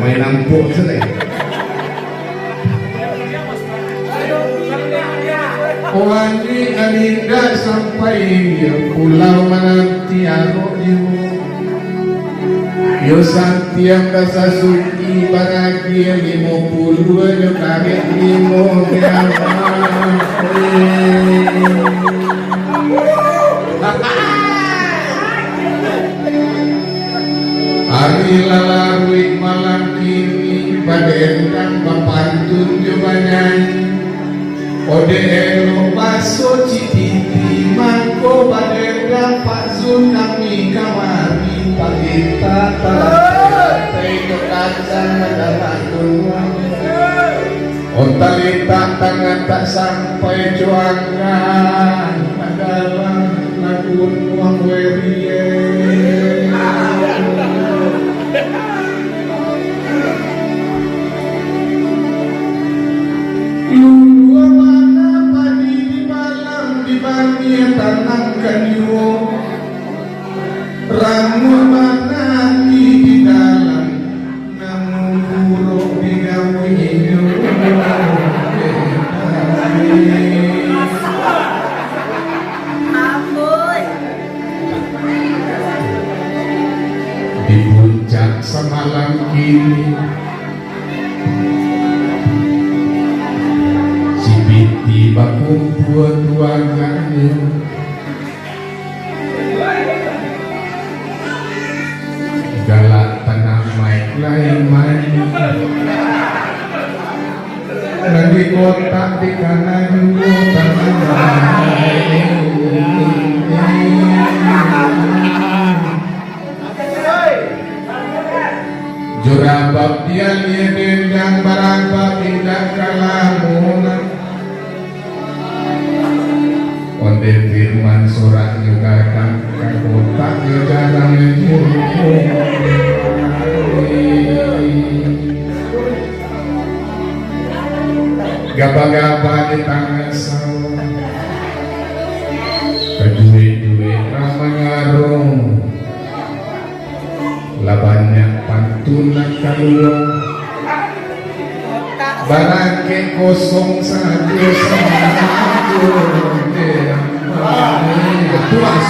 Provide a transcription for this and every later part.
Main nampuk selesai. Wani aninda sampai pulau menanti arroyo. Yo santiang kasa suki bahagia 50 yo kaget 5 hari lalarui malam kini pada endang papantun yo banyanyi. Ode elo baso cititi mangko badenda Pak Zul kami kamari pagita talantai kekasan mendaratun ontalita tangan tak sampai juangan adalah lagun uang werie. Tanam kayu ramu mana di dalam namun buruk digawinya di puncak semalam kini si biti bakumpul tuangannya galak tanah maik lain mani lagi kotak di kanan jurabab dia dendang barang tidak kalamunan onde firman surat juga kan kotak jarang gaba-gaba di tangan sawah keduit-duit ramangarong labannya pantunan keluar barang ke kosong saja sama puas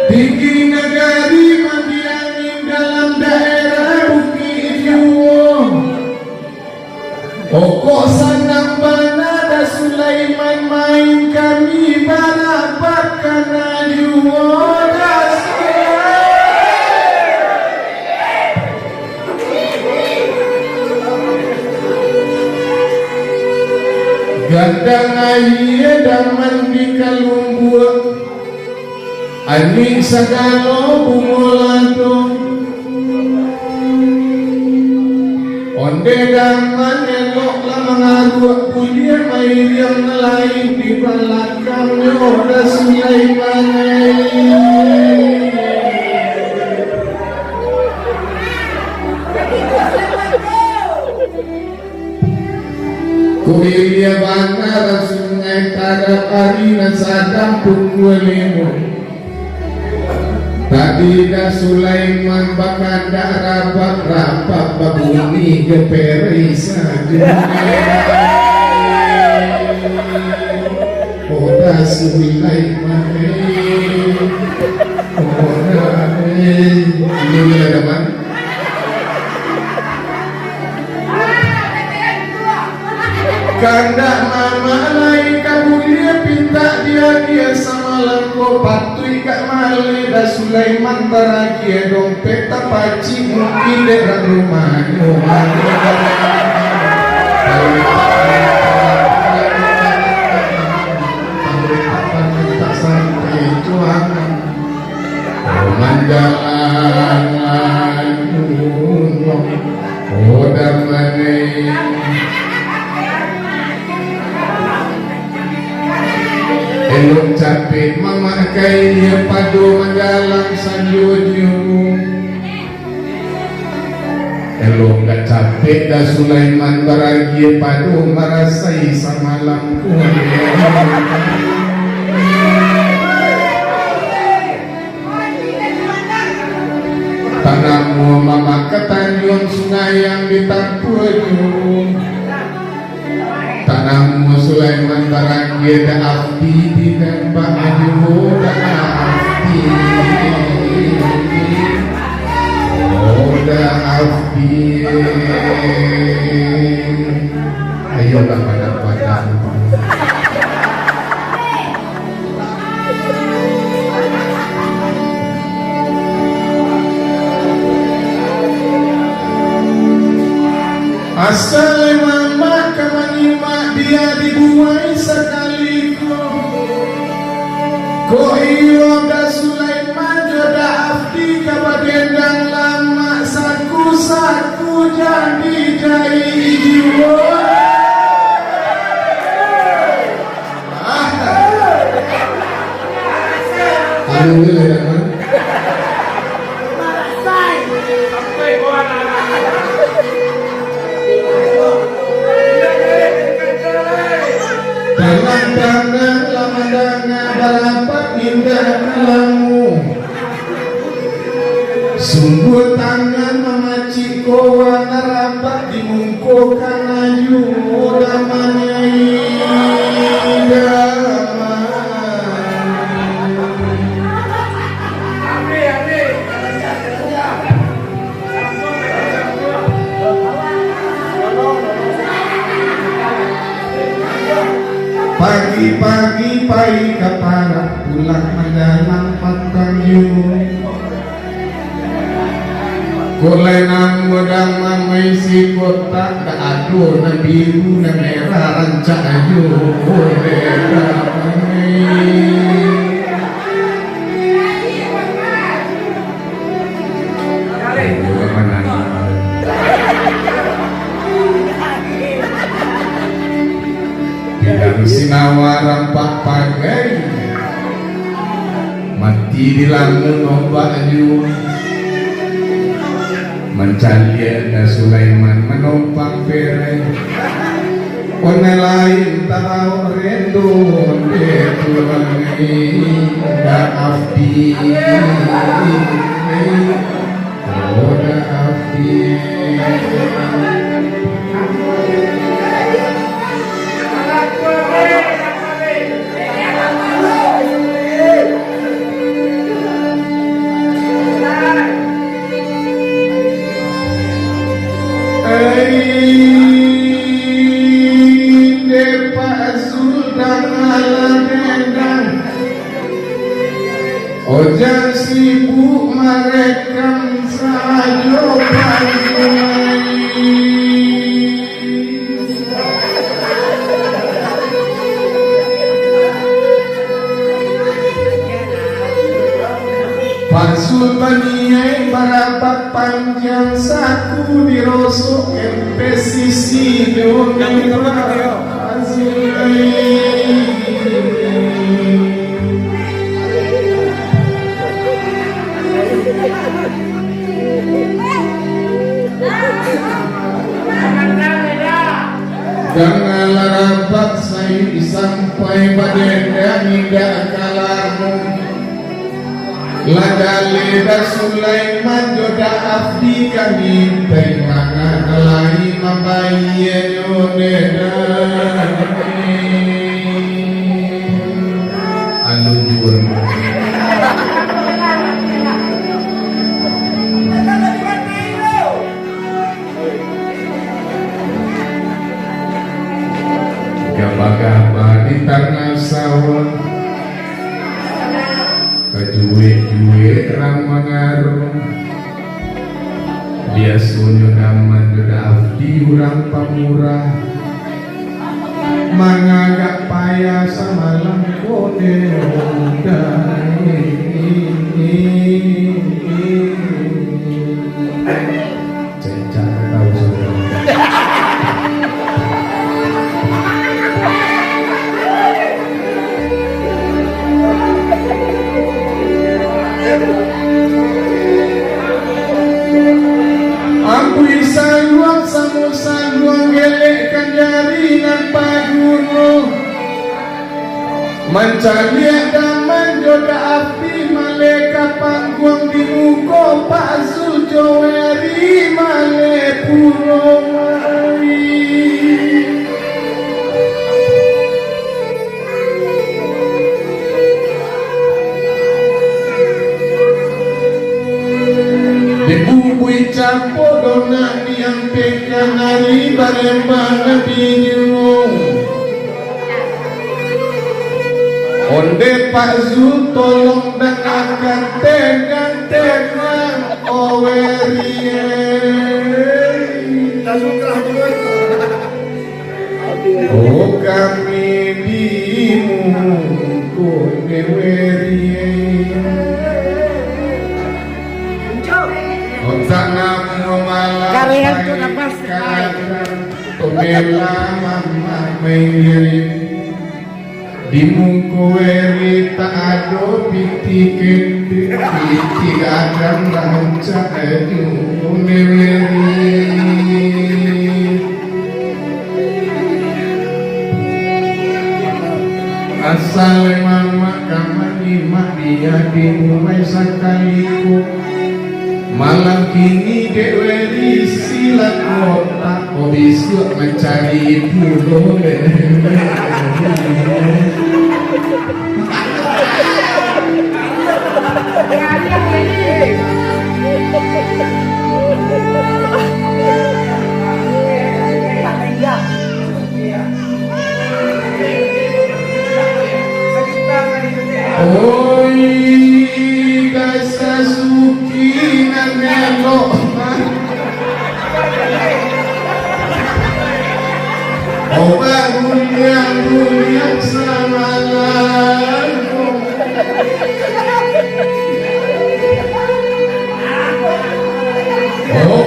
tinggi negari mandiangin dalam daerah Bukit Juwo pokok sanang banada Sulaiman main kami barak bakana Juwo gandang air daman di kalumbua aning sagalo bumolado onde daman elok lah mengaruak kuliah air yang lain di belakang ora Sulaiman kuliah bangga sungai tagap arina sadang punggulimu tadi dah Sulaiman bakanda rapat babuni geperi saja oda Sulaiman oda ini ada mana kanda mama lain kabulia pinta dia sama lengko patui kak male da Sulaiman tarakia dompet tapaci mungkin dekat rumahnya tak sampai cuangan manjalan oda mane elok capek mama kaya padu mendalam sanjunju elo Ayo nggak capek dah Sulaiman baragia padu merasai samalamku. Tanahmu mama ketanyun sungai yang ditampung. Tanahmu Sulaiman baragia dah afdi di tembak ayu dah afdi. Udah Afdi, ayolah pada asal mama kemanima dia dibuai sekaligus. Ko iyo da Sulaiman joda Afdi kabadendang lama saku jadi jiwa. Tangan lama dangan balapat indah kalamu. Sungguh tangan memaci kowa narapat dimungkukan ayu damanya pagi-pagi pai kapara pulang mendalam patang yun. Kulai nang modang mamai si kota da ado na biru na merah rancak ayu tidak sinawa rampak pagai mati di lamun ombak ayu. Mencari da Sulaiman menumpang pere. One lain tahu redo detulangi da Afdi. Oh da Afdi. Ojan sibuk merekam sajo Pasul baniai barapat panjang saku dirosok pesisi Jangan rapat saya sampai badenda tidak kalamu. Ladali da Sulaiman joda Afdi kami pengangan lain membayar yoneda anu jual gabah-gabah di tanah sawah kejuwe-juwe rang mengarung dia sunyo naman Afdi urang pamurah mangagak payah samalang kode cecak tahu saudara. Aku isa mencari daman joda api maleka panggung di muka Pak Suljoweri male Puromari dibubui campur dona yang pekan hari barembang nabinyung onde Pak Zul tolong dan akan tegang-tegang owerie oh kami dimu werie otak namu malah Kalian tuh nafas tumela mama mengirim di mungkuweri tak ada piti akan rancak edu meweri asal mama kamani dia dimulai sakaliku malam kini deweri silat otak obisuk mencari pulau oi dasa suki nanelo obat dunia sama lalu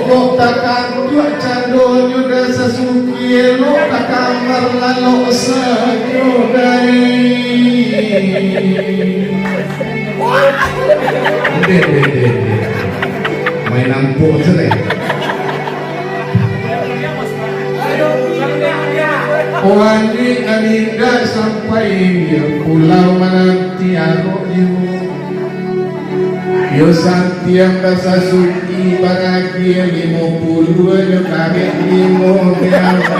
kok takkan tuak cadonyo dasa suki elo tak kamar lalu sajodai deh main ampuk selesai Wani aninda sampai pulau menanti aroknya yo santiang dasa suki bahagia 50 yo kaget 5